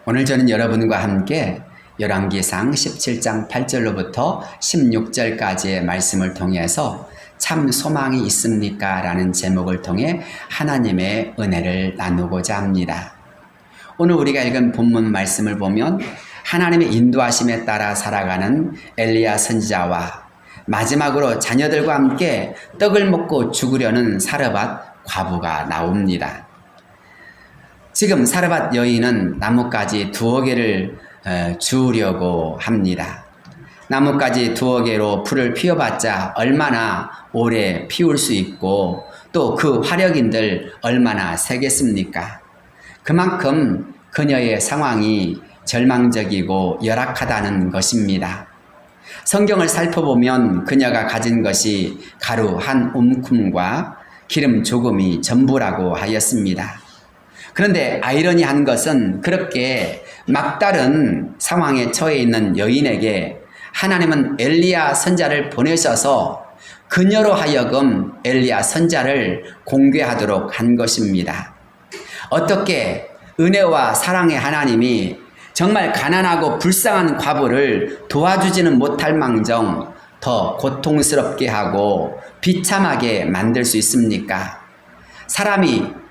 오늘 저는 여러분과 함께 열왕기상 17장 8절로부터 16절까지의 말씀을 통해서 참 소망이 있습니까? 라는 제목을 통해 하나님의 은혜를 나누고자 합니다. 오늘 우리가 읽은 본문 말씀을 보면 하나님의 인도하심에 따라 살아가는 엘리야 선지자와 마지막으로 자녀들과 함께 떡을 먹고 죽으려는 사르밧 과부가 나옵니다. 지금 사르밧 여인은 나뭇가지 2개를 주우려고 합니다. 나뭇가지 2개로 불을 피워봤자 얼마나 오래 피울 수 있고 또 그 화력인들 얼마나 세겠습니까? 그만큼 그녀의 상황이 절망적이고 열악하다는 것입니다. 성경을 살펴보면 그녀가 가진 것이 가루 한 움큼과 기름 조금이 전부라고 하였습니다. 그런데 아이러니한 것은 그렇게 막다른 상황에 처해 있는 여인에게 하나님은 엘리야 선지자를 보내셔서 그녀로 하여금 엘리야 선지자를 공개하도록 한 것입니다. 어떻게 은혜와 사랑의 하나님이 정말 가난하고 불쌍한 과부를 도와주지는 못할 망정 더 고통스럽게 하고 비참하게 만들 수 있습니까? 사람이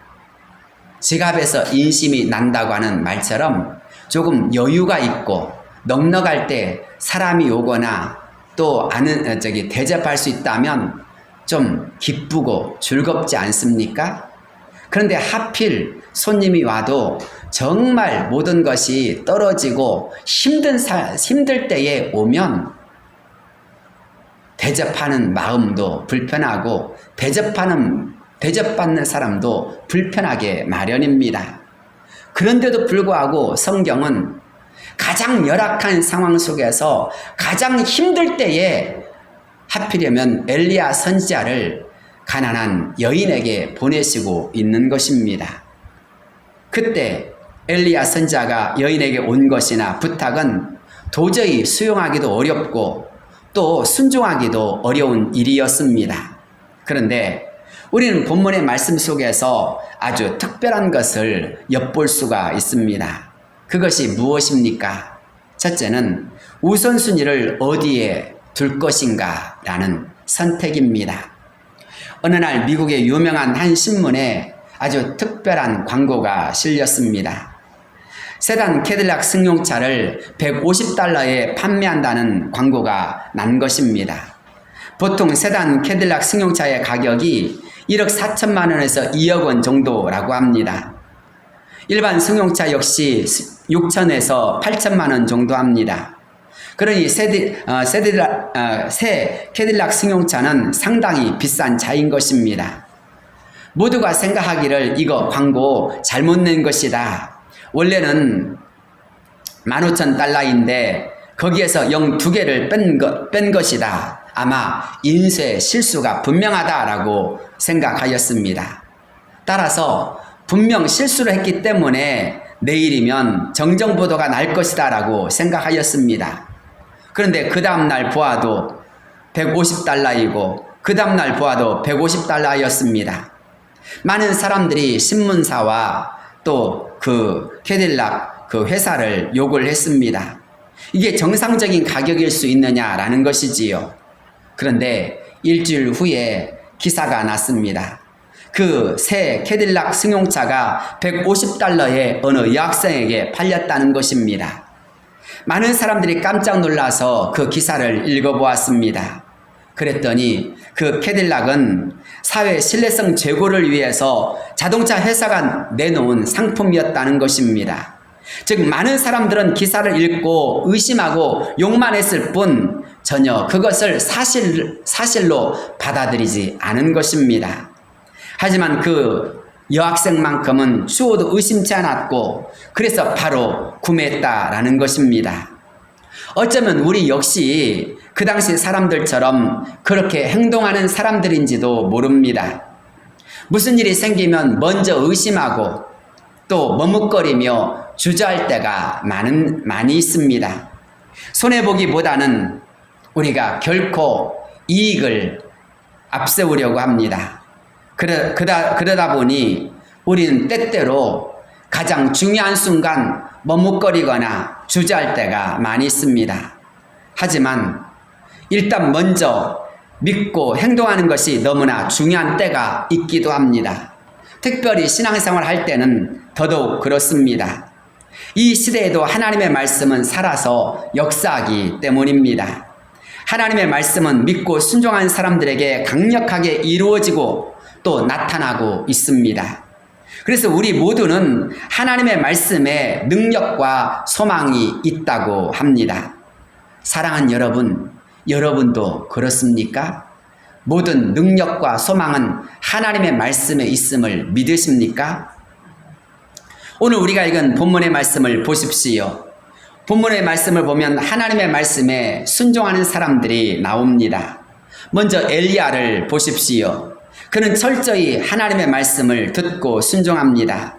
지갑에서 인심이 난다고 하는 말처럼 조금 여유가 있고 넉넉할 때 사람이 오거나 또 대접할 수 있다면 좀 기쁘고 즐겁지 않습니까? 그런데 하필 손님이 와도 정말 모든 것이 떨어지고 힘들 때에 오면 대접하는 마음도 불편하고 대접받는 사람도 불편하게 마련입니다. 그런데도 불구하고 성경은 가장 열악한 상황 속에서 가장 힘들 때에 하필이면 엘리야 선지자를 가난한 여인에게 보내시고 있는 것입니다. 그때 엘리야 선지자가 여인에게 온 것이나 부탁은 도저히 수용하기도 어렵고 또 순종하기도 어려운 일이었습니다. 그런데 우리는 본문의 말씀 속에서 아주 특별한 것을 엿볼 수가 있습니다. 그것이 무엇입니까? 첫째는 우선순위를 어디에 둘 것인가 라는 선택입니다. 어느 날 미국의 유명한 한 신문에 아주 특별한 광고가 실렸습니다. 세단 캐딜락 승용차를 $150에 판매한다는 광고가 난 것입니다. 보통 세단 캐딜락 승용차의 가격이 1억 4천만 원에서 2억 원 정도라고 합니다. 일반 승용차 역시 6천에서 8천만 원 정도 합니다. 그러니 새 캐딜락 승용차는 상당히 비싼 차인 것입니다. 모두가 생각하기를 이거 광고 잘못 낸 것이다. 원래는 $15,000인데 거기에서 2개를 뺀 것이다. 아마 인쇄 실수가 분명하다라고 생각하였습니다. 따라서 분명 실수를 했기 때문에 내일이면 정정보도가 날 것이다 라고 생각하였습니다. 그런데 그 다음날 보아도 $150이고 그 다음날 보아도 $150였습니다. 많은 사람들이 신문사와 또 그 캐딜락 그 회사를 욕을 했습니다. 이게 정상적인 가격일 수 있느냐라는 것이지요. 그런데 일주일 후에 기사가 났습니다. 그 새 캐딜락 승용차가 $150에 어느 여학생에게 팔렸다는 것입니다. 많은 사람들이 깜짝 놀라서 그 기사를 읽어보았습니다. 그랬더니 그 캐딜락은 사회 신뢰성 제고를 위해서 자동차 회사가 내놓은 상품이었다는 것입니다. 즉 많은 사람들은 기사를 읽고 의심하고 욕만 했을 뿐 전혀 그것을 사실로 받아들이지 않은 것입니다. 하지만 그 여학생만큼은 추호도 의심치 않았고 그래서 바로 구매했다라는 것입니다. 어쩌면 우리 역시 그 당시 사람들처럼 그렇게 행동하는 사람들인지도 모릅니다. 무슨 일이 생기면 먼저 의심하고 또 머뭇거리며 주저할 때가 많이 있습니다. 손해보기보다는 우리가 결코 이익을 앞세우려고 합니다. 그러다 보니 우리는 때때로 가장 중요한 순간 머뭇거리거나 주저할 때가 많이 있습니다. 하지만 일단 먼저 믿고 행동하는 것이 너무나 중요한 때가 있기도 합니다. 특별히 신앙생활 할 때는 더더욱 그렇습니다. 이 시대에도 하나님의 말씀은 살아서 역사하기 때문입니다. 하나님의 말씀은 믿고 순종한 사람들에게 강력하게 이루어지고 또 나타나고 있습니다. 그래서 우리 모두는 하나님의 말씀에 능력과 소망이 있다고 합니다. 사랑하는 여러분, 여러분도 그렇습니까? 모든 능력과 소망은 하나님의 말씀에 있음을 믿으십니까? 오늘 우리가 읽은 본문의 말씀을 보십시오. 본문의 말씀을 보면 하나님의 말씀에 순종하는 사람들이 나옵니다. 먼저 엘리야를 보십시오. 그는 철저히 하나님의 말씀을 듣고 순종합니다.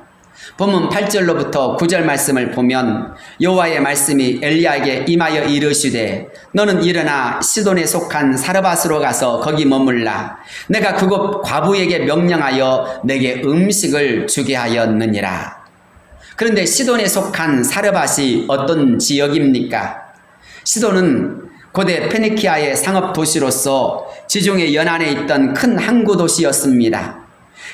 본문 8절로부터 9절 말씀을 보면 여호와의 말씀이 엘리야에게 임하여 이르시되 너는 일어나 시돈에 속한 사르밧으로 가서 거기 머물라. 내가 그곳 과부에게 명령하여 내게 음식을 주게 하였느니라. 그런데 시돈에 속한 사르밧이 어떤 지역입니까? 시돈은 고대 페니키아의 상업 도시로서 지중해 연안에 있던 큰 항구 도시였습니다.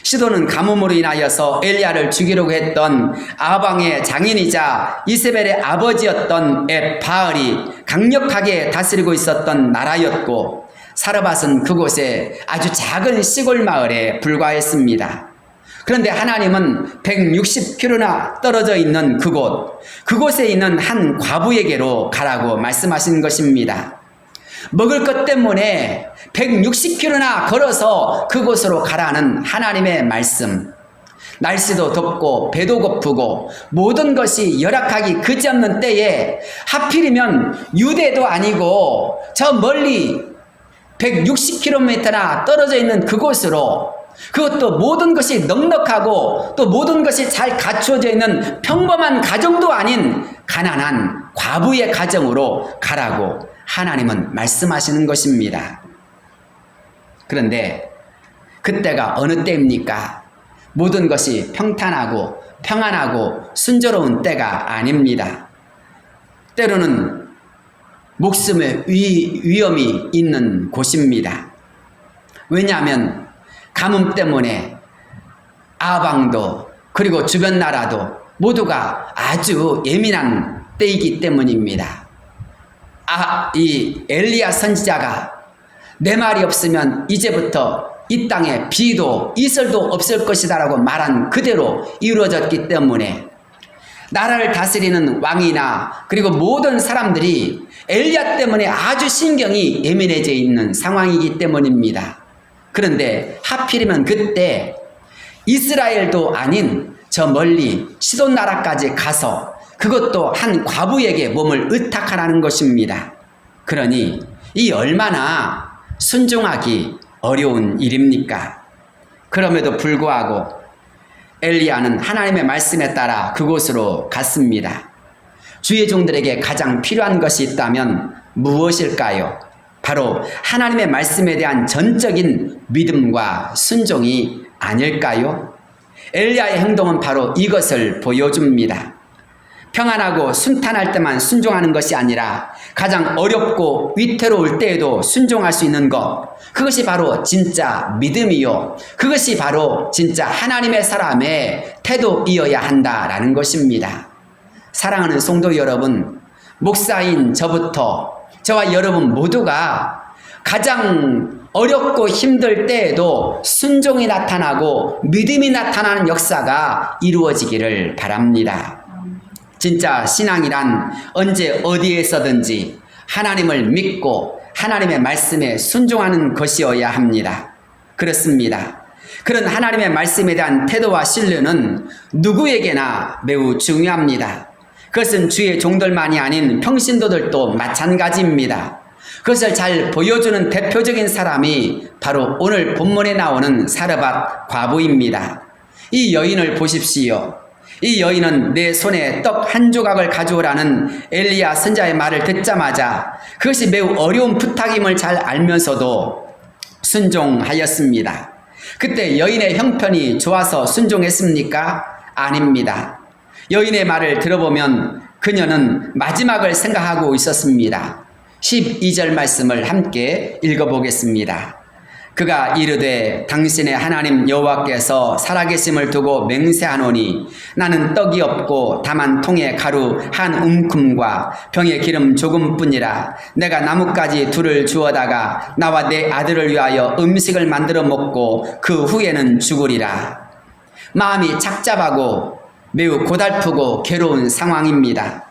시돈은 가뭄으로 인하여서 엘리야를 죽이려고 했던 아합왕의 장인이자 이세벨의 아버지였던 바알이 강력하게 다스리고 있었던 나라였고, 사르밧은 그곳에 아주 작은 시골 마을에 불과했습니다. 그런데 하나님은 160km나 떨어져 있는 그곳에 있는 한 과부에게로 가라고 말씀하신 것입니다. 먹을 것 때문에 160km나 걸어서 그곳으로 가라는 하나님의 말씀. 날씨도 덥고 배도 고프고 모든 것이 열악하기 그지없는 때에 하필이면 유대도 아니고 저 멀리 160km나 떨어져 있는 그곳으로, 그것도 모든 것이 넉넉하고 또 모든 것이 잘 갖추어져 있는 평범한 가정도 아닌 가난한 과부의 가정으로 가라고 하나님은 말씀하시는 것입니다. 그런데 그때가 어느 때입니까? 모든 것이 평탄하고 평안하고 순조로운 때가 아닙니다. 때로는 목숨의 위험이 있는 곳입니다. 왜냐하면 가뭄 때문에 아방도 그리고 주변 나라도 모두가 아주 예민한 때이기 때문입니다. 이 엘리야 선지자가 내 말이 없으면 이제부터 이 땅에 비도 이슬도 없을 것이다 라고 말한 그대로 이루어졌기 때문에 나라를 다스리는 왕이나 그리고 모든 사람들이 엘리야 때문에 아주 신경이 예민해져 있는 상황이기 때문입니다. 그런데 하필이면 그때 이스라엘도 아닌 저 멀리 시돈 나라까지 가서 그것도 한 과부에게 몸을 의탁하라는 것입니다. 그러니 이 얼마나 순종하기 어려운 일입니까? 그럼에도 불구하고 엘리야는 하나님의 말씀에 따라 그곳으로 갔습니다. 주의 종들에게 가장 필요한 것이 있다면 무엇일까요? 바로 하나님의 말씀에 대한 전적인 믿음과 순종이 아닐까요? 엘리야의 행동은 바로 이것을 보여줍니다. 평안하고 순탄할 때만 순종하는 것이 아니라 가장 어렵고 위태로울 때에도 순종할 수 있는 것, 그것이 바로 진짜 믿음이요, 그것이 바로 진짜 하나님의 사람의 태도이어야 한다라는 것입니다. 사랑하는 성도 여러분, 목사인 저부터 저와 여러분 모두가 가장 어렵고 힘들 때에도 순종이 나타나고 믿음이 나타나는 역사가 이루어지기를 바랍니다. 진짜 신앙이란 언제 어디에서든지 하나님을 믿고 하나님의 말씀에 순종하는 것이어야 합니다. 그렇습니다. 그런 하나님의 말씀에 대한 태도와 신뢰는 누구에게나 매우 중요합니다. 그것은 주의 종들만이 아닌 평신도들도 마찬가지입니다. 그것을 잘 보여주는 대표적인 사람이 바로 오늘 본문에 나오는 사르밧 과부입니다. 이 여인을 보십시오. 이 여인은 내 손에 떡 한 조각을 가져오라는 엘리야 선지자의 말을 듣자마자 그것이 매우 어려운 부탁임을 잘 알면서도 순종하였습니다. 그때 여인의 형편이 좋아서 순종했습니까? 아닙니다. 여인의 말을 들어보면 그녀는 마지막을 생각하고 있었습니다. 12절 말씀을 함께 읽어보겠습니다. 그가 이르되 당신의 하나님 여호와께서 살아계심을 두고 맹세하노니 나는 떡이 없고 다만 통에 가루 한 움큼과 병에 기름 조금뿐이라. 내가 나뭇가지 둘을 주어다가 나와 내 아들을 위하여 음식을 만들어 먹고 그 후에는 죽으리라. 마음이 착잡하고 매우 고달프고 괴로운 상황입니다.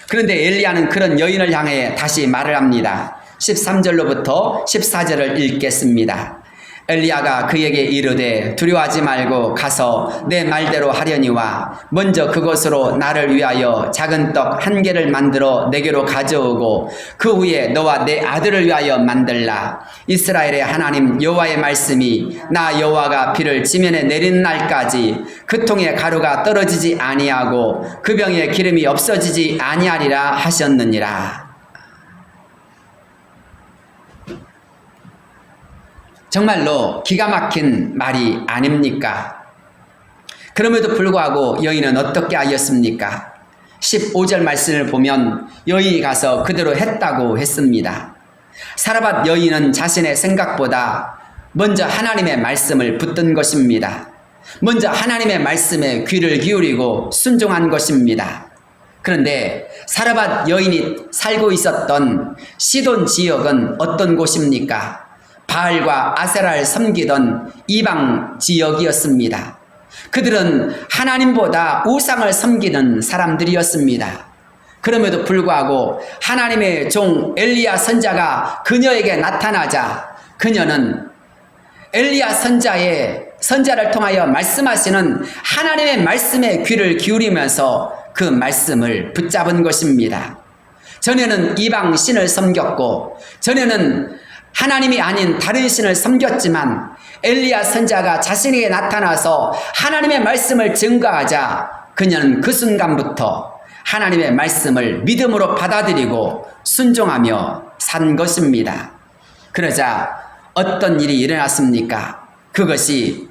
그런데 엘리야는 그런 여인을 향해 다시 말을 합니다. 13절로부터 14절을 읽겠습니다. 엘리야가 그에게 이르되 두려워하지 말고 가서 내 말대로 하려니와 먼저 그것으로 나를 위하여 작은 떡 1개를 만들어 내게로 가져오고 그 후에 너와 내 아들을 위하여 만들라. 이스라엘의 하나님 여호와의 말씀이 나 여호와가 비를 지면에 내리는 날까지 그 통에 가루가 떨어지지 아니하고 그 병에 기름이 없어지지 아니하리라 하셨느니라. 정말로 기가 막힌 말이 아닙니까? 그럼에도 불구하고 여인은 어떻게 하였습니까? 15절 말씀을 보면 여인이 가서 그대로 했다고 했습니다. 사르밧 여인은 자신의 생각보다 먼저 하나님의 말씀을 붙든 것입니다. 먼저 하나님의 말씀에 귀를 기울이고 순종한 것입니다. 그런데 사르밧 여인이 살고 있었던 시돈 지역은 어떤 곳입니까? 바알과 아세라를 섬기던 이방 지역이었습니다. 그들은 하나님보다 우상을 섬기는 사람들이었습니다. 그럼에도 불구하고 하나님의 종 엘리야 선자가 그녀에게 나타나자 그녀는 엘리야 선자를 통하여 말씀하시는 하나님의 말씀에 귀를 기울이면서 그 말씀을 붙잡은 것입니다. 전에는 이방 신을 섬겼고 전에는 하나님이 아닌 다른 신을 섬겼지만 엘리야 선자가 자신에게 나타나서 하나님의 말씀을 증거하자 그녀는 그 순간부터 하나님의 말씀을 믿음으로 받아들이고 순종하며 산 것입니다. 그러자 어떤 일이 일어났습니까? 그것이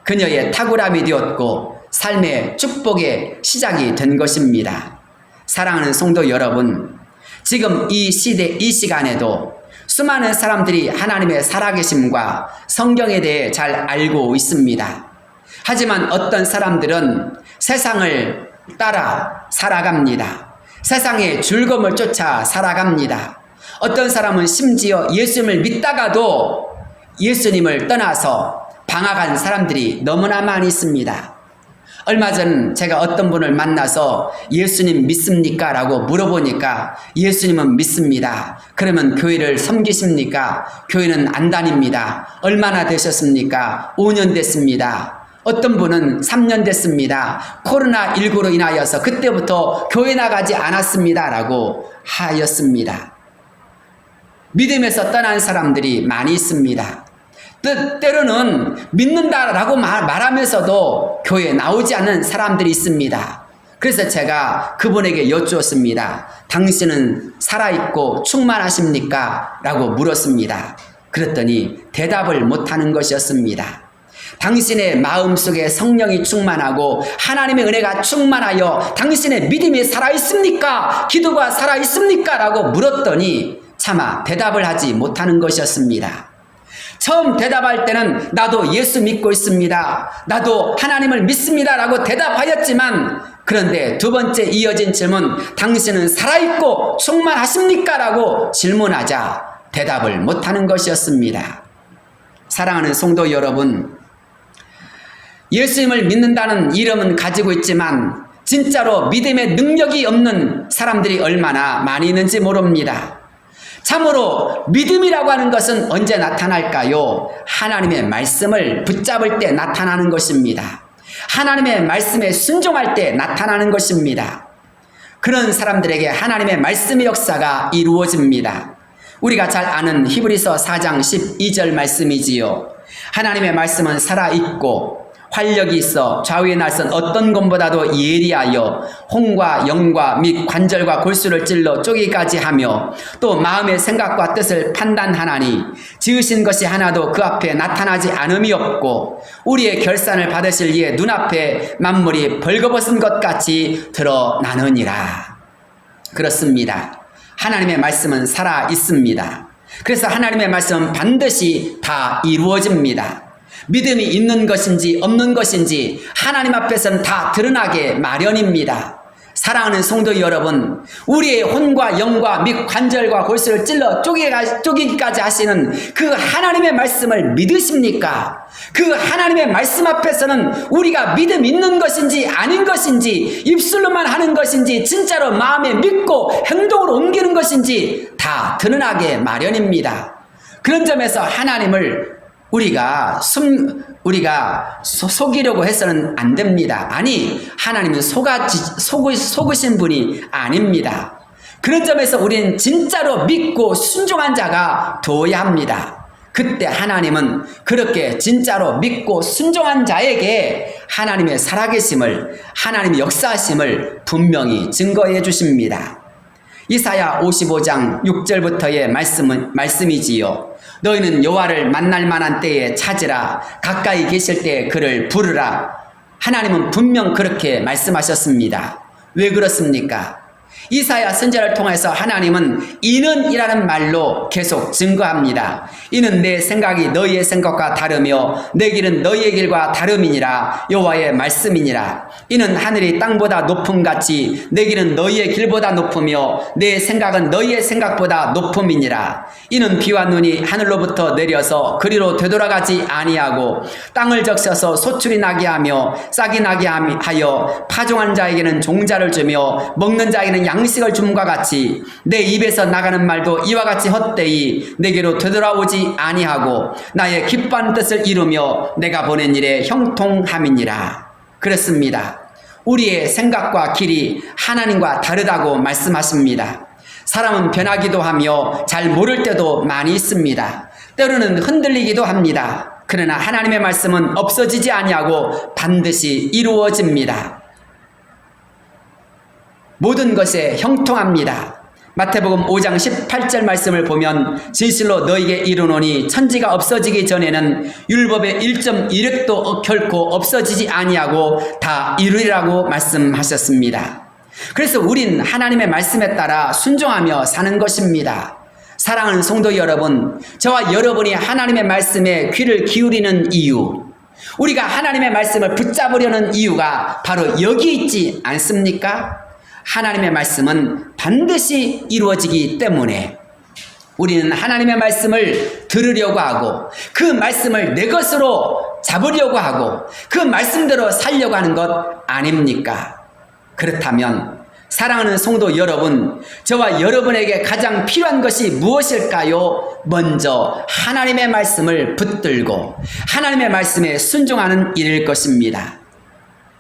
그녀의 탁월함이 되었고 삶의 축복의 시작이 된 것입니다. 사랑하는 성도 여러분, 지금 이 시대, 이 시간에도 수많은 사람들이 하나님의 살아계심과 성경에 대해 잘 알고 있습니다. 하지만 어떤 사람들은 세상을 따라 살아갑니다. 세상의 즐거움을 쫓아 살아갑니다. 어떤 사람은 심지어 예수님을 믿다가도 예수님을 떠나서 방황한 사람들이 너무나 많이 있습니다. 얼마 전 제가 어떤 분을 만나서 예수님 믿습니까? 라고 물어보니까 예수님은 믿습니다. 그러면 교회를 섬기십니까? 교회는 안 다닙니다. 얼마나 되셨습니까? 5년 됐습니다. 어떤 분은 3년 됐습니다. 코로나19로 인하여서 그때부터 교회 나가지 않았습니다. 라고 하였습니다. 믿음에서 떠난 사람들이 많이 있습니다. 때로는 믿는다라고 말하면서도 교회에 나오지 않는 사람들이 있습니다. 그래서 제가 그분에게 여쭈었습니다. 당신은 살아있고 충만하십니까? 라고 물었습니다. 그랬더니 대답을 못하는 것이었습니다. 당신의 마음속에 성령이 충만하고 하나님의 은혜가 충만하여 당신의 믿음이 살아있습니까? 기도가 살아있습니까? 라고 물었더니 차마 대답을 하지 못하는 것이었습니다. 처음 대답할 때는 나도 예수 믿고 있습니다. 나도 하나님을 믿습니다. 라고 대답하였지만 그런데 두 번째 이어진 질문, 당신은 살아있고 충만하십니까? 라고 질문하자 대답을 못하는 것이었습니다. 사랑하는 성도 여러분, 예수님을 믿는다는 이름은 가지고 있지만 진짜로 믿음의 능력이 없는 사람들이 얼마나 많이 있는지 모릅니다. 참으로 믿음이라고 하는 것은 언제 나타날까요? 하나님의 말씀을 붙잡을 때 나타나는 것입니다. 하나님의 말씀에 순종할 때 나타나는 것입니다. 그런 사람들에게 하나님의 말씀의 역사가 이루어집니다. 우리가 잘 아는 히브리서 4장 12절 말씀이지요. 하나님의 말씀은 살아있고 활력이 있어 좌우에 나선 어떤 것보다도 예리하여 혼과 영과 및 관절과 골수를 찔러 쪼개기까지 하며 또 마음의 생각과 뜻을 판단하나니 지으신 것이 하나도 그 앞에 나타나지 않음이 없고 우리의 결산을 받으실 이의 눈앞에 만물이 벌거벗은 것 같이 드러나느니라. 그렇습니다. 하나님의 말씀은 살아 있습니다. 그래서 하나님의 말씀은 반드시 다 이루어집니다. 믿음이 있는 것인지 없는 것인지 하나님 앞에서는 다 드러나게 마련입니다. 사랑하는 성도 여러분, 우리의 혼과 영과 및 관절과 골수를 찔러 쪼개기까지 하시는 그 하나님의 말씀을 믿으십니까? 그 하나님의 말씀 앞에서는 우리가 믿음 있는 것인지 아닌 것인지 입술로만 하는 것인지 진짜로 마음에 믿고 행동으로 옮기는 것인지 다 드러나게 마련입니다. 그런 점에서 하나님을 우리가 속이려고 해서는 안 됩니다. 아니, 하나님은 속으신 분이 아닙니다. 그런 점에서 우리는 진짜로 믿고 순종한 자가 되어야 합니다. 그때 하나님은 그렇게 진짜로 믿고 순종한 자에게 하나님의 살아계심을, 하나님의 역사하심을 분명히 증거해 주십니다. 이사야 55장 6절부터의 말씀이지요. 너희는 여호와를 만날 만한 때에 찾으라. 가까이 계실 때에 그를 부르라. 하나님은 분명 그렇게 말씀하셨습니다. 왜 그렇습니까? 이사야 선지자를 통해서 하나님은 이는이라는 말로 계속 증거합니다. 이는 내 생각이 너희의 생각과 다르며 내 길은 너희의 길과 다름이니라. 여호와의 말씀이니라. 이는 하늘이 땅보다 높음같이 내 길은 너희의 길보다 높으며 내 생각은 너희의 생각보다 높음이니라. 이는 비와 눈이 하늘로부터 내려서 그리로 되돌아가지 아니하고 땅을 적셔서 소출이 나게 하며 싹이 나게 하여 파종한 자에게는 종자를 주며 먹는 자에게는 양식을 줌과 같이 내 입에서 나가는 말도 이와 같이 헛되이 내게로 되돌아오지 아니하고 나의 기뻐하는 뜻을 이루며 내가 보낸 일에 형통함이니라. 그렇습니다. 우리의 생각과 길이 하나님과 다르다고 말씀하십니다. 사람은 변하기도 하며 잘 모를 때도 많이 있습니다. 때로는 흔들리기도 합니다. 그러나 하나님의 말씀은 없어지지 아니하고 반드시 이루어집니다. 모든 것에 형통합니다. 마태복음 5장 18절 말씀을 보면 진실로 너에게 이르노니 천지가 없어지기 전에는 율법의 1.1획도 결코 없어지지 아니하고 다 이루리라고 말씀하셨습니다. 그래서 우린 하나님의 말씀에 따라 순종하며 사는 것입니다. 사랑하는 성도 여러분, 저와 여러분이 하나님의 말씀에 귀를 기울이는 이유, 우리가 하나님의 말씀을 붙잡으려는 이유가 바로 여기 있지 않습니까? 하나님의 말씀은 반드시 이루어지기 때문에 우리는 하나님의 말씀을 들으려고 하고 그 말씀을 내 것으로 잡으려고 하고 그 말씀대로 살려고 하는 것 아닙니까? 그렇다면 사랑하는 성도 여러분, 저와 여러분에게 가장 필요한 것이 무엇일까요? 먼저 하나님의 말씀을 붙들고 하나님의 말씀에 순종하는 일일 것입니다.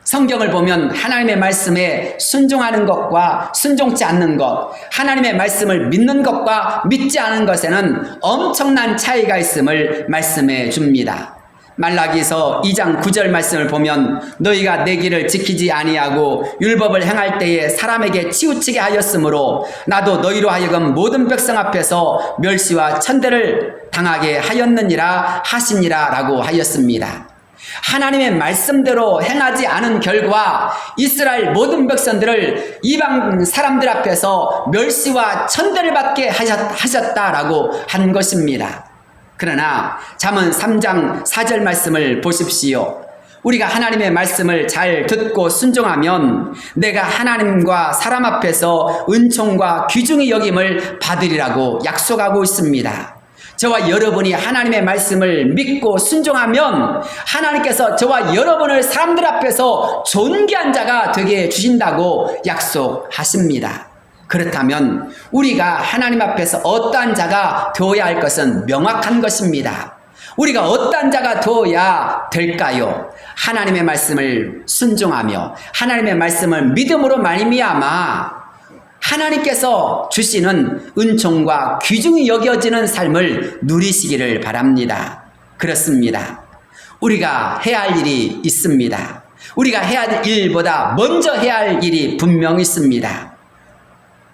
성경을 보면 하나님의 말씀에 순종하는 것과 순종치 않는 것, 하나님의 말씀을 믿는 것과 믿지 않은 것에는 엄청난 차이가 있음을 말씀해 줍니다. 말라기서 2장 9절 말씀을 보면 너희가 내 길을 지키지 아니하고 율법을 행할 때에 사람에게 치우치게 하였으므로 나도 너희로 하여금 모든 백성 앞에서 멸시와 천대를 당하게 하였느니라 하시니라 라고 하였습니다. 하나님의 말씀대로 행하지 않은 결과 이스라엘 모든 백성들을 이방 사람들 앞에서 멸시와 천대를 받게 하셨다라고 한 것입니다. 그러나 잠언 3장 4절 말씀을 보십시오. 우리가 하나님의 말씀을 잘 듣고 순종하면 내가 하나님과 사람 앞에서 은총과 귀중히 여김을 받으리라고 약속하고 있습니다. 저와 여러분이 하나님의 말씀을 믿고 순종하면 하나님께서 저와 여러분을 사람들 앞에서 존귀한 자가 되게 해주신다고 약속하십니다. 그렇다면 우리가 하나님 앞에서 어떠한 자가 되어야 할 것은 명확한 것입니다. 우리가 어떠한 자가 되어야 될까요? 하나님의 말씀을 순종하며 하나님의 말씀을 믿음으로 말미암아 하나님께서 주시는 은총과 귀중히 여겨지는 삶을 누리시기를 바랍니다. 그렇습니다. 우리가 해야 할 일이 있습니다. 우리가 해야 할 일보다 먼저 해야 할 일이 분명히 있습니다.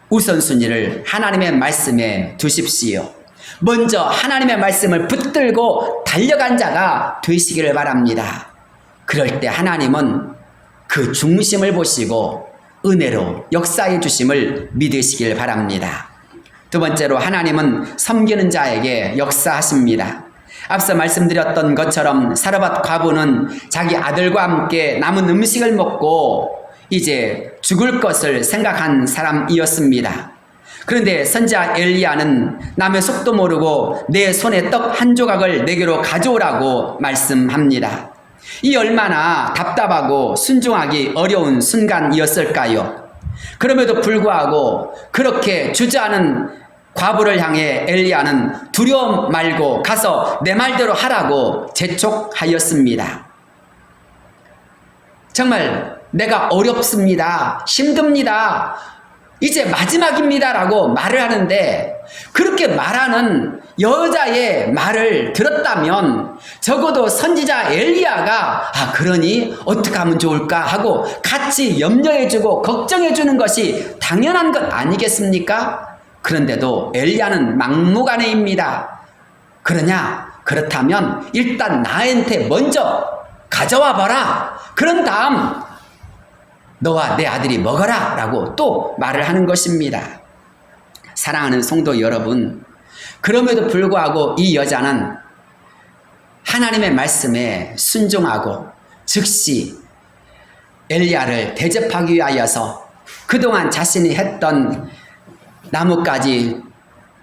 우선순위를 하나님의 말씀에 두십시오. 먼저 하나님의 말씀을 붙들고 달려간 자가 되시기를 바랍니다. 그럴 때 하나님은 그 중심을 보시고 은혜로 역사해 주심을 믿으시길 바랍니다. 두 번째로 하나님은 섬기는 자에게 역사하십니다. 앞서 말씀드렸던 것처럼 사르밧 과부는 자기 아들과 함께 남은 음식을 먹고 이제 죽을 것을 생각한 사람이었습니다. 그런데 선지자 엘리야는 남의 속도 모르고 내 손에 떡 한 조각을 내게로 가져오라고 말씀합니다. 이 얼마나 답답하고 순종하기 어려운 순간이었을까요? 그럼에도 불구하고 그렇게 주저하는 과부를 향해 엘리야는 두려움 말고 가서 내 말대로 하라고 재촉하였습니다. 정말 내가 어렵습니다. 힘듭니다. 이제 마지막입니다 라고 말을 하는데 그렇게 말하는 여자의 말을 들었다면 적어도 선지자 엘리야가 그러니 어떻게 하면 좋을까 하고 같이 염려해주고 걱정해주는 것이 당연한 것 아니겠습니까? 그런데도 엘리야는 막무가내입니다. 그렇다면 일단 나한테 먼저 가져와 봐라. 그런 다음 너와 내 아들이 먹어라 라고 또 말을 하는 것입니다. 사랑하는 성도 여러분, 그럼에도 불구하고 이 여자는 하나님의 말씀에 순종하고 즉시 엘리야를 대접하기 위하여서 그동안 자신이 했던 나뭇가지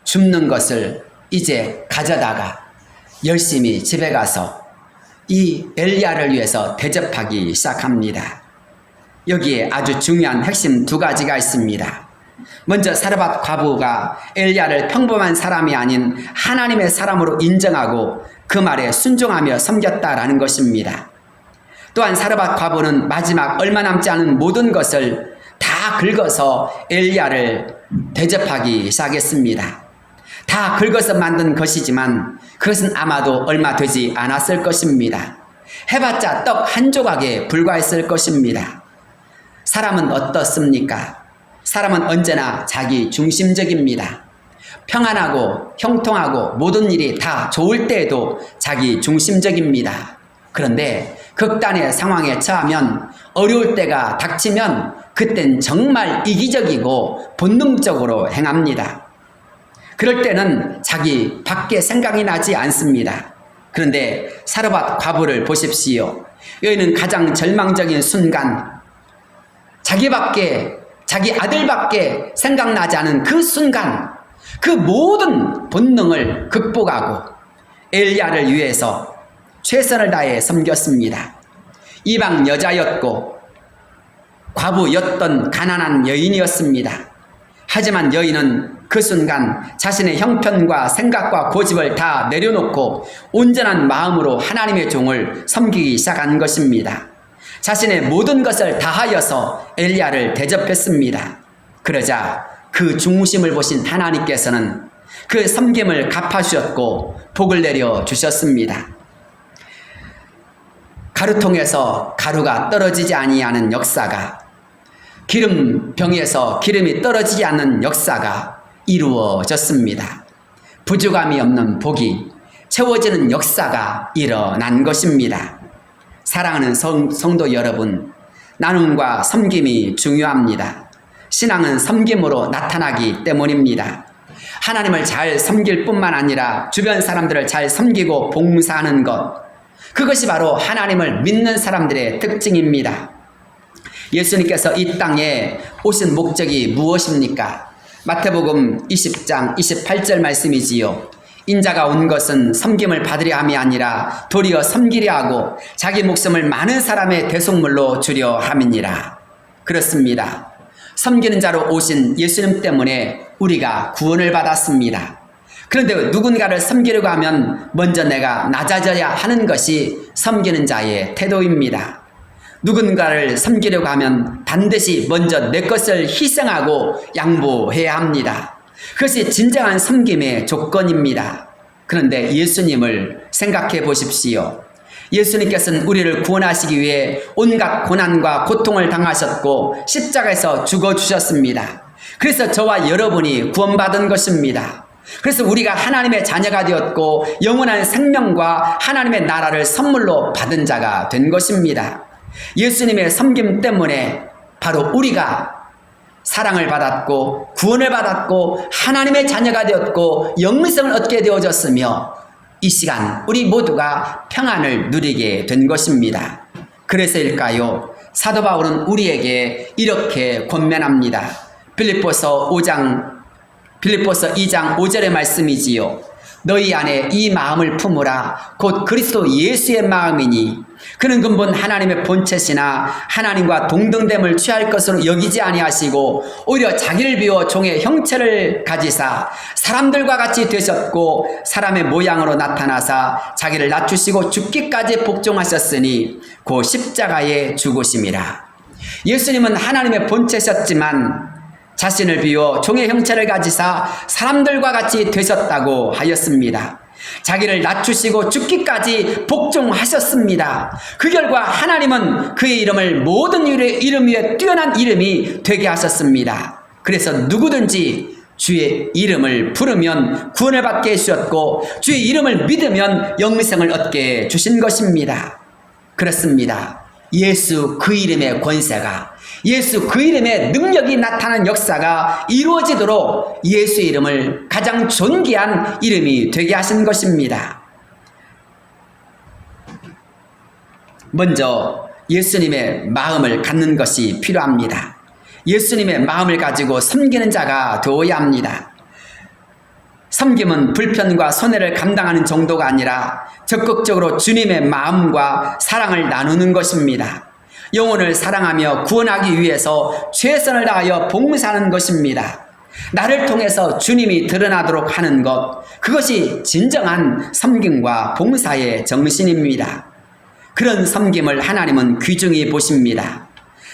줍는 것을 이제 가져다가 열심히 집에 가서 이 엘리야를 위해서 대접하기 시작합니다. 여기에 아주 중요한 핵심 두 가지가 있습니다. 먼저 사르밧 과부가 엘리야를 평범한 사람이 아닌 하나님의 사람으로 인정하고 그 말에 순종하며 섬겼다라는 것입니다. 또한 사르밧 과부는 마지막 얼마 남지 않은 모든 것을 다 긁어서 엘리야를 대접하기 시작했습니다. 다 긁어서 만든 것이지만 그것은 아마도 얼마 되지 않았을 것입니다. 해봤자 떡 한 조각에 불과했을 것입니다. 사람은 어떻습니까? 사람은 언제나 자기 중심적입니다. 평안하고 형통하고 모든 일이 다 좋을 때에도 자기 중심적입니다. 그런데 극단의 상황에 처하면 어려울 때가 닥치면 그땐 정말 이기적이고 본능적으로 행합니다. 그럴 때는 자기 밖에 생각이 나지 않습니다. 그런데 사르밧 과부를 보십시오. 여기는 가장 절망적인 순간, 자기 아들밖에 생각나지 않은 그 순간, 그 모든 본능을 극복하고 엘리야를 위해서 최선을 다해 섬겼습니다. 이방 여자였고 과부였던 가난한 여인이었습니다. 하지만 여인은 그 순간 자신의 형편과 생각과 고집을 다 내려놓고 온전한 마음으로 하나님의 종을 섬기기 시작한 것입니다. 자신의 모든 것을 다하여서 엘리야를 대접했습니다. 그러자 그 중심을 보신 하나님께서는 그 섬김을 갚아주셨고 복을 내려주셨습니다. 가루통에서 가루가 떨어지지 아니하는 역사가, 기름병에서 기름이 떨어지지 않는 역사가 이루어졌습니다. 부족함이 없는 복이 채워지는 역사가 일어난 것입니다. 사랑하는 성도 여러분, 나눔과 섬김이 중요합니다. 신앙은 섬김으로 나타나기 때문입니다. 하나님을 잘 섬길 뿐만 아니라 주변 사람들을 잘 섬기고 봉사하는 것, 그것이 바로 하나님을 믿는 사람들의 특징입니다. 예수님께서 이 땅에 오신 목적이 무엇입니까? 마태복음 20장 28절 말씀이지요. 인자가 온 것은 섬김을 받으려 함이 아니라 도리어 섬기려 하고 자기 목숨을 많은 사람의 대속물로 주려 함이니라. 그렇습니다. 섬기는 자로 오신 예수님 때문에 우리가 구원을 받았습니다. 그런데 누군가를 섬기려고 하면 먼저 내가 낮아져야 하는 것이 섬기는 자의 태도입니다. 누군가를 섬기려고 하면 반드시 먼저 내 것을 희생하고 양보해야 합니다. 그것이 진정한 섬김의 조건입니다. 그런데 예수님을 생각해 보십시오. 예수님께서는 우리를 구원하시기 위해 온갖 고난과 고통을 당하셨고 십자가에서 죽어주셨습니다. 그래서 저와 여러분이 구원받은 것입니다. 그래서 우리가 하나님의 자녀가 되었고 영원한 생명과 하나님의 나라를 선물로 받은 자가 된 것입니다. 예수님의 섬김 때문에 바로 우리가 사랑을 받았고 구원을 받았고 하나님의 자녀가 되었고 영생을 얻게 되어졌으며 이 시간 우리 모두가 평안을 누리게 된 것입니다. 그래서일까요? 사도 바울은 우리에게 이렇게 권면합니다. 빌립보서 2장 5절의 말씀이지요. 너희 안에 이 마음을 품으라. 곧 그리스도 예수의 마음이니 그는 근본 하나님의 본체시나 하나님과 동등됨을 취할 것으로 여기지 아니하시고 오히려 자기를 비워 종의 형체를 가지사 사람들과 같이 되셨고 사람의 모양으로 나타나사 자기를 낮추시고 죽기까지 복종하셨으니 곧 십자가에 죽으심이라. 예수님은 하나님의 본체셨지만 자신을 비워 종의 형체를 가지사 사람들과 같이 되셨다고 하였습니다. 자기를 낮추시고 죽기까지 복종하셨습니다. 그 결과 하나님은 그의 이름을 모든 이름 위에 뛰어난 이름이 되게 하셨습니다. 그래서 누구든지 주의 이름을 부르면 구원을 받게 해주셨고 주의 이름을 믿으면 영생을 얻게 주신 것입니다. 그렇습니다. 예수 그 이름의 권세가 예수 그 이름의 능력이 나타나는 역사가 이루어지도록 예수의 이름을 가장 존귀한 이름이 되게 하신 것입니다. 먼저 예수님의 마음을 갖는 것이 필요합니다. 예수님의 마음을 가지고 섬기는 자가 되어야 합니다. 섬김은 불편과 손해를 감당하는 정도가 아니라 적극적으로 주님의 마음과 사랑을 나누는 것입니다. 영혼을 사랑하며 구원하기 위해서 최선을 다하여 봉사하는 것입니다. 나를 통해서 주님이 드러나도록 하는 것, 그것이 진정한 섬김과 봉사의 정신입니다. 그런 섬김을 하나님은 귀중히 보십니다.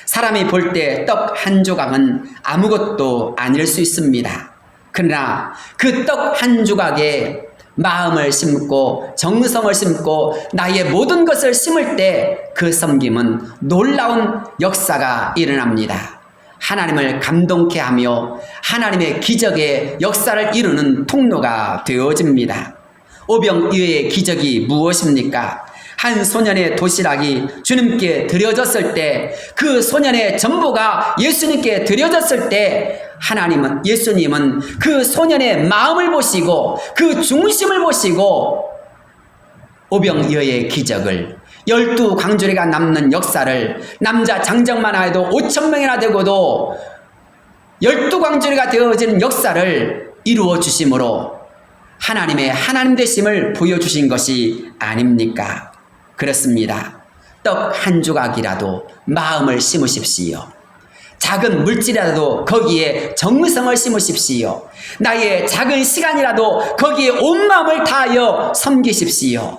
사람이 볼 때 떡 한 조각은 아무것도 아닐 수 있습니다. 그러나 그 떡 한 조각에 마음을 심고 정성을 심고 나의 모든 것을 심을 때 그 섬김은 놀라운 역사가 일어납니다. 하나님을 감동케 하며 하나님의 기적의 역사를 이루는 통로가 되어집니다. 오병이어의 기적이 무엇입니까? 한 소년의 도시락이 주님께 드려졌을 때 그 소년의 전부가 예수님께 드려졌을 때 예수님은 그 소년의 마음을 보시고 그 중심을 보시고 오병이어의 기적을 12광주리가 남는 역사를 남자 장정만 해도 5,000명이나 되고도 12광주리가 되어지는 역사를 이루어 주심으로 하나님의 하나님 되심을 보여주신 것이 아닙니까? 그렇습니다. 떡 한 조각이라도 마음을 심으십시오. 작은 물질이라도 거기에 정성을 심으십시오. 나의 작은 시간이라도 거기에 온 마음을 다하여 섬기십시오.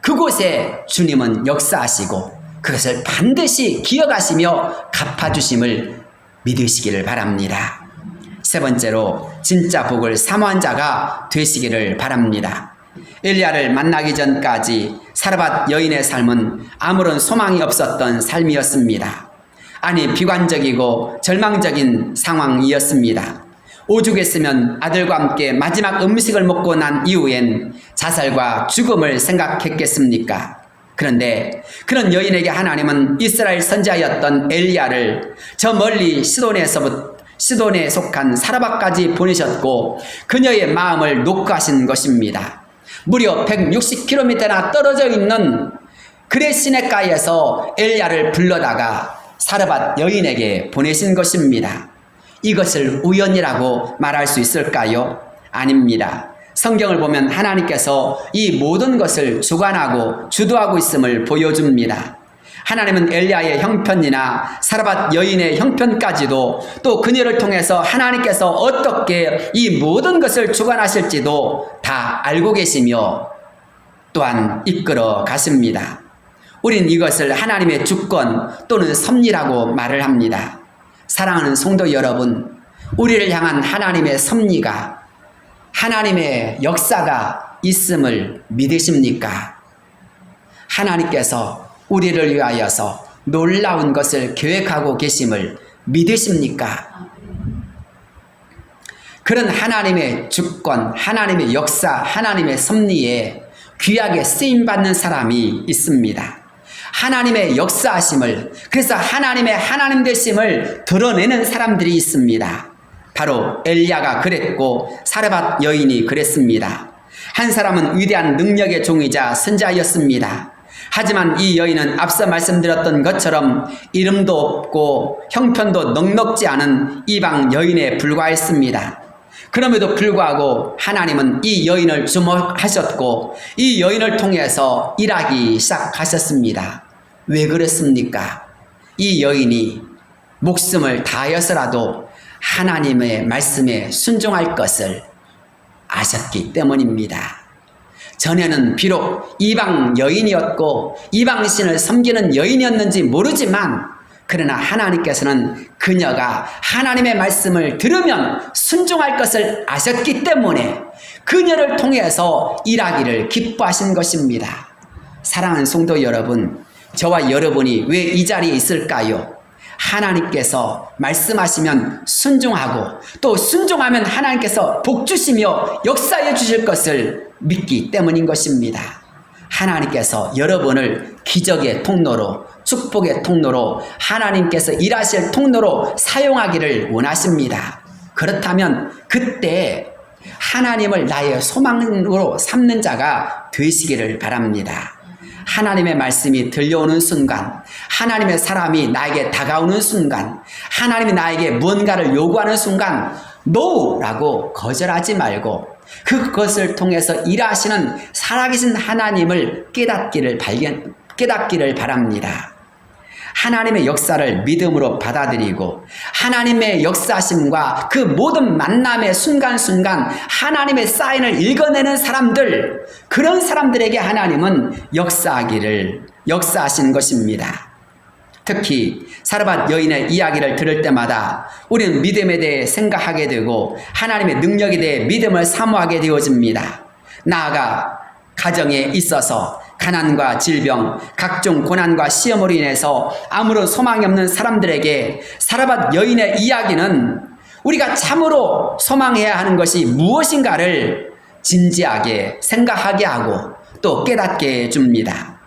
그곳에 주님은 역사하시고 그것을 반드시 기억하시며 갚아주심을 믿으시기를 바랍니다. 세 번째로 진짜 복을 사모한 자가 되시기를 바랍니다. 엘리야를 만나기 전까지 사르밧 여인의 삶은 아무런 소망이 없었던 삶이었습니다. 아니 비관적이고 절망적인 상황이었습니다. 오죽했으면 아들과 함께 마지막 음식을 먹고 난 이후엔 자살과 죽음을 생각했겠습니까? 그런데 그런 여인에게 하나님은 이스라엘 선지자였던 엘리야를 저 멀리 시돈에 속한 사르밧까지 보내셨고 그녀의 마음을 녹화하신 것입니다. 무려 160km나 떨어져 있는 그레시네가에서 엘리야를 불러다가 사르밧 여인에게 보내신 것입니다. 이것을 우연이라고 말할 수 있을까요? 아닙니다. 성경을 보면 하나님께서 이 모든 것을 주관하고 주도하고 있음을 보여줍니다. 하나님은 엘리야의 형편이나 사르밧 여인의 형편까지도 또 그녀를 통해서 하나님께서 어떻게 이 모든 것을 주관하실지도 다 알고 계시며 또한 이끌어 가십니다. 우린 이것을 하나님의 주권 또는 섭리라고 말을 합니다. 사랑하는 성도 여러분, 우리를 향한 하나님의 섭리가, 하나님의 역사가 있음을 믿으십니까? 하나님께서 우리를 위하여서 놀라운 것을 계획하고 계심을 믿으십니까? 그런 하나님의 주권, 하나님의 역사, 하나님의 섭리에 귀하게 쓰임받는 사람이 있습니다. 하나님의 역사하심을, 그래서 하나님의 하나님 되심을 드러내는 사람들이 있습니다. 바로 엘리야가 그랬고 사르밧 여인이 그랬습니다. 한 사람은 위대한 능력의 종이자 선자였습니다. 하지만 이 여인은 앞서 말씀드렸던 것처럼 이름도 없고 형편도 넉넉지 않은 이방 여인에 불과했습니다. 그럼에도 불구하고 하나님은 이 여인을 주목하셨고 이 여인을 통해서 일하기 시작하셨습니다. 왜 그랬습니까? 이 여인이 목숨을 다하여서라도 하나님의 말씀에 순종할 것을 아셨기 때문입니다. 전에는 비록 이방 여인이었고 이방신을 섬기는 여인이었는지 모르지만 그러나 하나님께서는 그녀가 하나님의 말씀을 들으면 순종할 것을 아셨기 때문에 그녀를 통해서 일하기를 기뻐하신 것입니다. 사랑하는 성도 여러분, 저와 여러분이 왜 이 자리에 있을까요? 하나님께서 말씀하시면 순종하고 또 순종하면 하나님께서 복 주시며 역사해 주실 것을 믿기 때문인 것입니다. 하나님께서 여러분을 기적의 통로로, 축복의 통로로, 하나님께서 일하실 통로로 사용하기를 원하십니다. 그렇다면 그때 하나님을 나의 소망으로 삼는 자가 되시기를 바랍니다. 하나님의 말씀이 들려오는 순간, 하나님의 사람이 나에게 다가오는 순간, 하나님이 나에게 무언가를 요구하는 순간 NO라고 거절하지 말고 그것을 통해서 일하시는 살아계신 하나님을 깨닫기를 바랍니다. 하나님의 역사를 믿음으로 받아들이고 하나님의 역사심과 그 모든 만남의 순간순간 하나님의 사인을 읽어내는 사람들, 그런 사람들에게 하나님은 역사하시는 것입니다. 특히 사르밧 여인의 이야기를 들을 때마다 우리는 믿음에 대해 생각하게 되고 하나님의 능력에 대해 믿음을 사모하게 되어집니다. 나아가 가정에 있어서 가난과 질병, 각종 고난과 시험으로 인해서 아무런 소망이 없는 사람들에게 사르밧 여인의 이야기는 우리가 참으로 소망해야 하는 것이 무엇인가를 진지하게 생각하게 하고 또 깨닫게 해줍니다.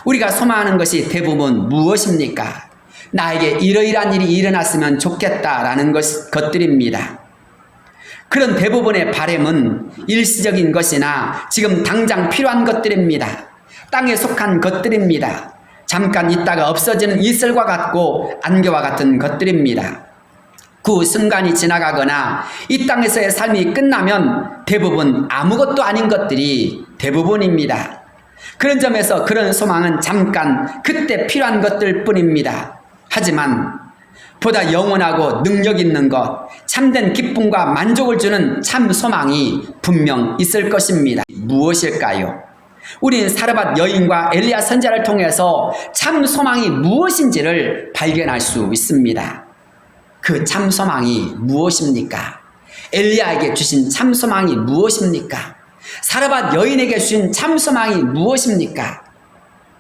우리가 소망하는 것이 대부분 무엇입니까? 나에게 이러이러한 일이 일어났으면 좋겠다라는 것들입니다. 그런 대부분의 바람은 일시적인 것이나 지금 당장 필요한 것들입니다. 땅에 속한 것들입니다. 잠깐 있다가 없어지는 이슬과 같고 안개와 같은 것들입니다. 그 순간이 지나가거나 이 땅에서의 삶이 끝나면 대부분 아무것도 아닌 것들이 대부분입니다. 그런 점에서 그런 소망은 잠깐 그때 필요한 것들 뿐입니다. 하지만 보다 영원하고 능력 있는 것, 참된 기쁨과 만족을 주는 참 소망이 분명 있을 것입니다. 무엇일까요? 우리는 사르밧 여인과 엘리야 선지자를 통해서 참 소망이 무엇인지를 발견할 수 있습니다. 그 참 소망이 무엇입니까? 엘리야에게 주신 참 소망이 무엇입니까? 사르밧 여인에게 주신 참 소망이 무엇입니까?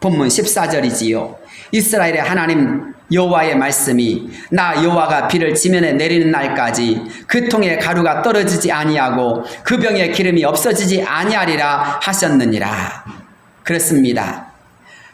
본문 14절이지요. 이스라엘의 하나님 여호와의 말씀이 나 여호와가 비를 지면에 내리는 날까지 그 통에 가루가 떨어지지 아니하고 그 병에 기름이 없어지지 아니하리라 하셨느니라. 그렇습니다.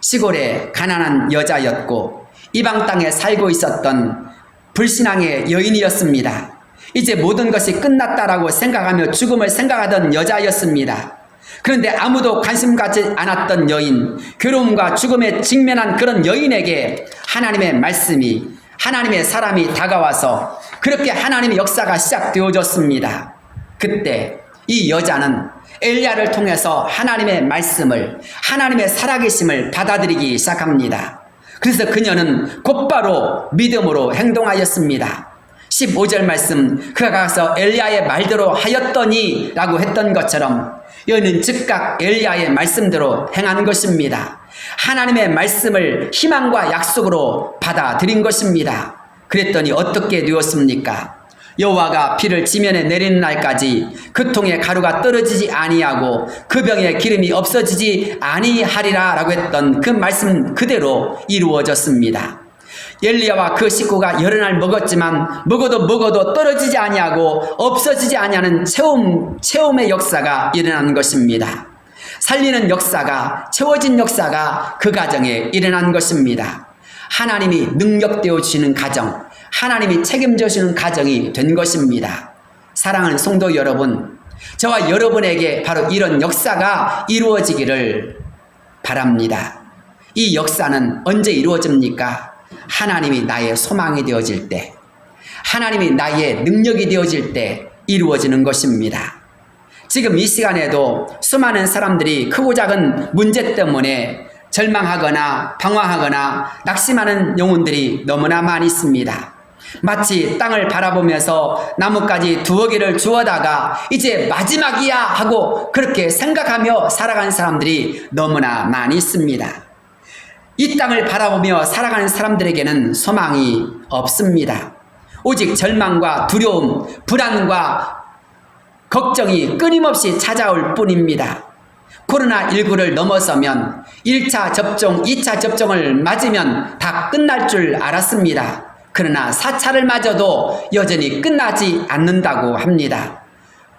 시골에 가난한 여자였고 이방 땅에 살고 있었던 불신앙의 여인이었습니다. 이제 모든 것이 끝났다라고 생각하며 죽음을 생각하던 여자였습니다. 그런데 아무도 관심 갖지 않았던 여인, 괴로움과 죽음에 직면한 그런 여인에게 하나님의 말씀이, 하나님의 사람이 다가와서 그렇게 하나님의 역사가 시작되어졌습니다. 그때 이 여자는 엘리야를 통해서 하나님의 말씀을, 하나님의 살아계심을 받아들이기 시작합니다. 그래서 그녀는 곧바로 믿음으로 행동하였습니다. 15절 말씀, 그가 가서 엘리야의 말대로 하였더니 라고 했던 것처럼 여인은 즉각 엘리야의 말씀대로 행한 것입니다. 하나님의 말씀을 희망과 약속으로 받아들인 것입니다. 그랬더니 어떻게 되었습니까? 여호와가 비를 지면에 내리는 날까지 그 통에 가루가 떨어지지 아니하고 그 병에 기름이 없어지지 아니하리라 라고 했던 그 말씀 그대로 이루어졌습니다. 엘리야와 그 식구가 여러 날 먹었지만 먹어도 떨어지지 아니하고 없어지지 아니하는 체험의 역사가 일어난 것입니다. 살리는 역사가, 채워진 역사가 그 가정에 일어난 것입니다. 하나님이 능력되어 주시는 가정, 하나님이 책임져 주시는 가정이 된 것입니다. 사랑하는 성도 여러분, 저와 여러분에게 바로 이런 역사가 이루어지기를 바랍니다. 이 역사는 언제 이루어집니까? 하나님이 나의 소망이 되어질 때, 하나님이 나의 능력이 되어질 때 이루어지는 것입니다. 지금 이 시간에도 수많은 사람들이 크고 작은 문제 때문에 절망하거나 방황하거나 낙심하는 영혼들이 너무나 많이 있습니다. 마치 땅을 바라보면서 나뭇가지 두어 개를 주워다가 이제 마지막이야 하고 그렇게 생각하며 살아가는 사람들이 너무나 많이 있습니다. 이 땅을 바라보며 살아가는 사람들에게는 소망이 없습니다. 오직 절망과 두려움, 불안과 걱정이 끊임없이 찾아올 뿐입니다. 코로나19를 넘어서면 1차 접종, 2차 접종을 맞으면 다 끝날 줄 알았습니다. 그러나 4차를 맞아도 여전히 끝나지 않는다고 합니다.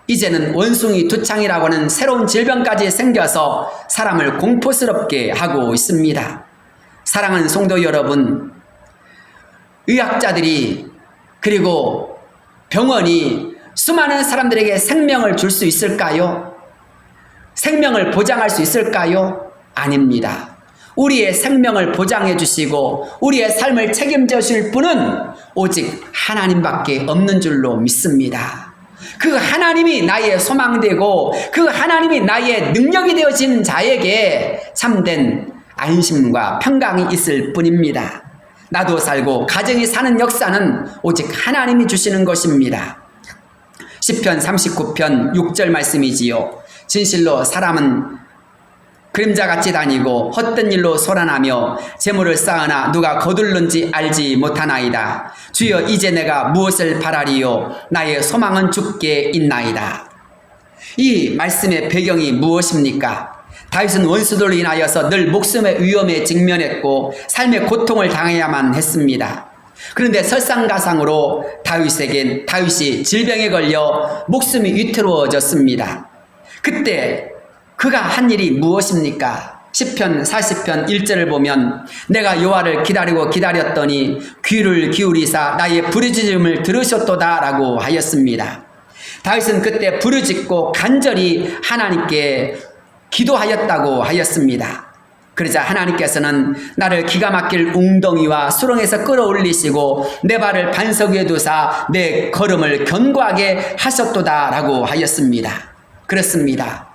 이제는 원숭이 두창이라고 하는 새로운 질병까지 생겨서 사람을 공포스럽게 하고 있습니다. 사랑하는 성도 여러분, 의학자들이 그리고 병원이 수많은 사람들에게 생명을 줄 수 있을까요? 생명을 보장할 수 있을까요? 아닙니다. 우리의 생명을 보장해 주시고 우리의 삶을 책임져 주실 분은 오직 하나님밖에 없는 줄로 믿습니다. 그 하나님이 나의 소망되고 그 하나님이 나의 능력이 되어진 자에게 참된 안심과 평강이 있을 뿐입니다. 나도 살고 가정이 사는 역사는 오직 하나님이 주시는 것입니다. 시편 39편 6절 말씀이지요. 진실로 사람은 그림자같이 다니고 헛된 일로 소란하며 재물을 쌓으나 누가 거둘는지 알지 못하나이다. 주여 이제 내가 무엇을 바라리요? 나의 소망은 주께 있나이다. 이 말씀의 배경이 무엇입니까? 다윗은 원수들로 인하여서 늘 목숨의 위험에 직면했고 삶의 고통을 당해야만 했습니다. 그런데 설상가상으로 다윗이 질병에 걸려 목숨이 위태로워졌습니다. 그때 그가 한 일이 무엇입니까? 시편 40편 1절을 보면 내가 여호와를 기다렸더니 귀를 기울이사 나의 부르짖음을 들으셨도다 라고 하였습니다. 다윗은 그때 부르짖고 간절히 하나님께 기도하였다고 하였습니다. 그러자 하나님께서는 나를 기가 막힐 웅덩이와 수렁에서 끌어올리시고 내 발을 반석 위에 두사 내 걸음을 견고하게 하셨도다 라고 하였습니다. 그렇습니다.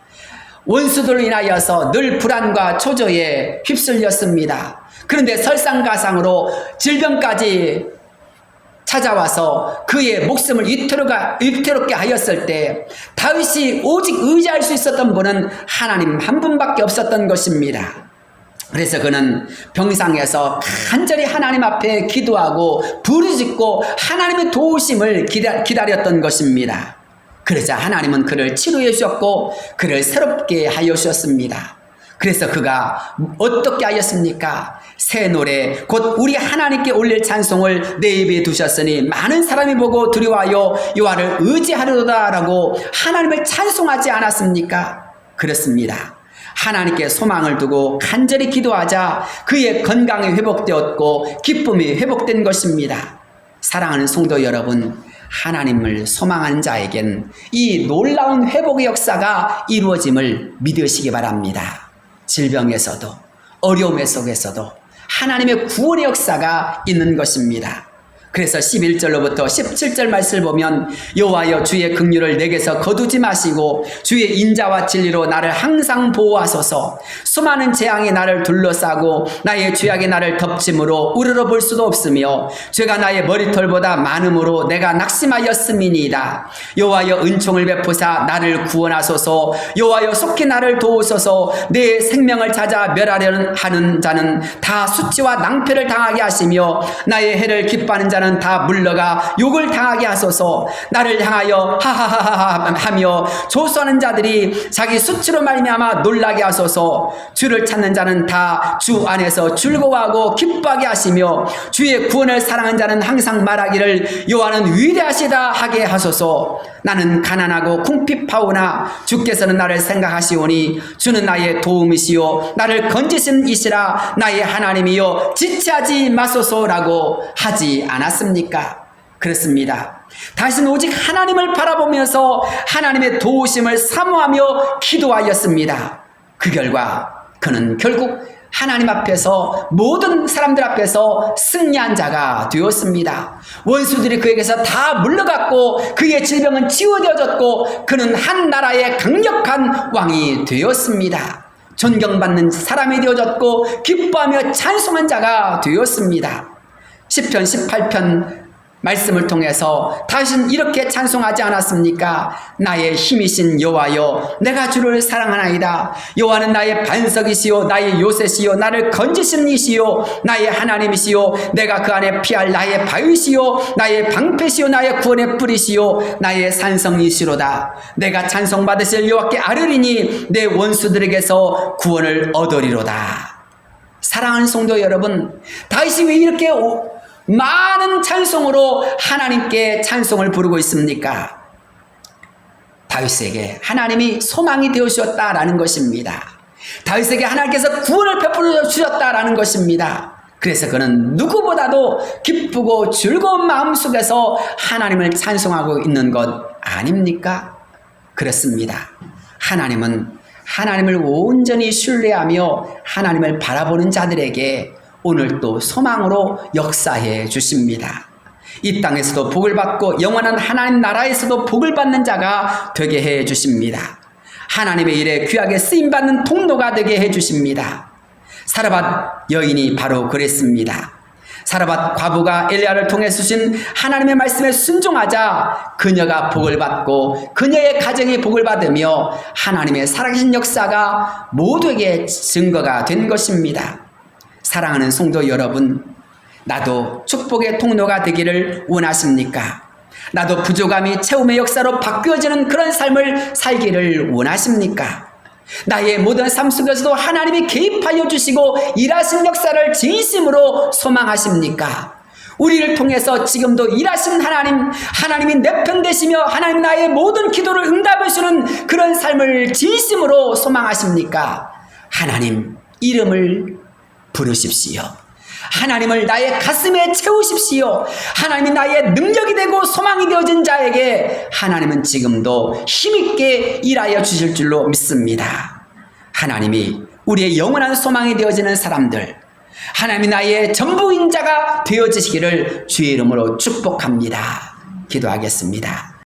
원수들로 인하여서 늘 불안과 초조에 휩쓸렸습니다. 그런데 설상가상으로 질병까지 찾아와서 그의 목숨을 위태롭게 하였을 때 다윗이 오직 의지할 수 있었던 분은 하나님 한 분밖에 없었던 것입니다. 그래서 그는 병상에서 간절히 하나님 앞에 기도하고 부르짖고 하나님의 도우심을 기다렸던 것입니다. 그러자 하나님은 그를 치료해 주셨고 그를 새롭게 하여 주셨습니다. 그래서 그가 어떻게 하였습니까? 새 노래 곧 우리 하나님께 올릴 찬송을 내 입에 두셨으니 많은 사람이 보고 두려워하여 여호와를 의지하려다 라고 하나님을 찬송하지 않았습니까? 그렇습니다. 하나님께 소망을 두고 간절히 기도하자 그의 건강이 회복되었고 기쁨이 회복된 것입니다. 사랑하는 성도 여러분, 하나님을 소망하는 자에겐 이 놀라운 회복의 역사가 이루어짐을 믿으시기 바랍니다. 질병에서도 어려움 속에서도 하나님의 구원의 역사가 있는 것입니다. 그래서 11절로부터 17절 말씀을 보면 여호와여 주의 긍휼을 내게서 거두지 마시고 주의 인자와 진리로 나를 항상 보호하소서. 수많은 재앙이 나를 둘러싸고 나의 죄악이 나를 덮침으로 우러러 볼 수도 없으며 죄가 나의 머리털보다 많음으로 내가 낙심하였음이니이다. 여호와여 은총을 베푸사 나를 구원하소서. 여호와여 속히 나를 도우소서. 내 생명을 찾아 멸하려는 하는 자는 다 수치와 낭패를 당하게 하시며 나의 해를 기뻐하는 자는 자는 다 물러가 욕을 당하게 하소서. 나를 향하여 하하하하 하며 조소하는 자들이 자기 수치로 말미암아 놀라게 하소서. 주를 찾는 자는 다 주 안에서 즐거워하고 기뻐하게 하시며 주의 구원을 사랑하는 자는 항상 말하기를 여호와는 위대하시다 하게 하소서. 나는 가난하고 궁핍하오나 주께서는 나를 생각하시오니 주는 나의 도움이시요 나를 건지신 이시라. 나의 하나님이여 지체하지 마소서라고 하지 않았습니까? 그렇습니다. 다시는 오직 하나님을 바라보면서 하나님의 도우심을 사모하며 기도하였습니다. 그 결과 그는 결국 하나님 앞에서 모든 사람들 앞에서 승리한 자가 되었습니다. 원수들이 그에게서 다 물러갔고 그의 질병은 치유되어졌고 그는 한 나라의 강력한 왕이 되었습니다. 존경받는 사람이 되어졌고 기뻐하며 찬송한 자가 되었습니다. 시편 18편 말씀을 통해서 다시는 이렇게 찬송하지 않았습니까? 나의 힘이신 여호와여 내가 주를 사랑하나이다. 여호와는 나의 반석이시요 나의 요새시요 나를 건지시는 이시요 나의 하나님이시요 내가 그 안에 피할 나의 바위시요 나의 방패시요 나의 구원의 뿌리시요 나의 산성이시로다. 내가 찬송받으실 여호와께 아뢰리니 내 원수들에게서 구원을 얻으리로다. 사랑하는 성도 여러분, 다윗이 왜 이렇게 많은 찬송으로 하나님께 찬송을 부르고 있습니까? 다윗에게 하나님이 소망이 되어주셨다라는 것입니다. 다윗에게 하나님께서 구원을 베풀어 주셨다라는 것입니다. 그래서 그는 누구보다도 기쁘고 즐거운 마음 속에서 하나님을 찬송하고 있는 것 아닙니까? 그렇습니다. 하나님은 하나님을 온전히 신뢰하며 하나님을 바라보는 자들에게 오늘 또 소망으로 역사해 주십니다. 이 땅에서도 복을 받고 영원한 하나님 나라에서도 복을 받는 자가 되게 해 주십니다. 하나님의 일에 귀하게 쓰임받는 통로가 되게 해 주십니다. 사르밧 여인이 바로 그랬습니다. 사르밧 과부가 엘리야를 통해 주신 하나님의 말씀에 순종하자 그녀가 복을 받고 그녀의 가정이 복을 받으며 하나님의 살아계신 역사가 모두에게 증거가 된 것입니다. 사랑하는 성도 여러분, 나도 축복의 통로가 되기를 원하십니까? 나도 부족함이 채움의 역사로 바뀌어지는 그런 삶을 살기를 원하십니까? 나의 모든 삶 속에서도 하나님이 개입하여 주시고 일하신 역사를 진심으로 소망하십니까? 우리를 통해서 지금도 일하신 하나님이 내 편 되시며 하나님 나의 모든 기도를 응답해 주는 그런 삶을 진심으로 소망하십니까? 하나님 이름을 부르십시오. 하나님을 나의 가슴에 채우십시오. 하나님이 나의 능력이 되고 소망이 되어진 자에게 하나님은 지금도 힘있게 일하여 주실 줄로 믿습니다. 하나님이 우리의 영원한 소망이 되어지는 사람들, 하나님이 나의 전부인 자가 되어지시기를 주의 이름으로 축복합니다. 기도하겠습니다.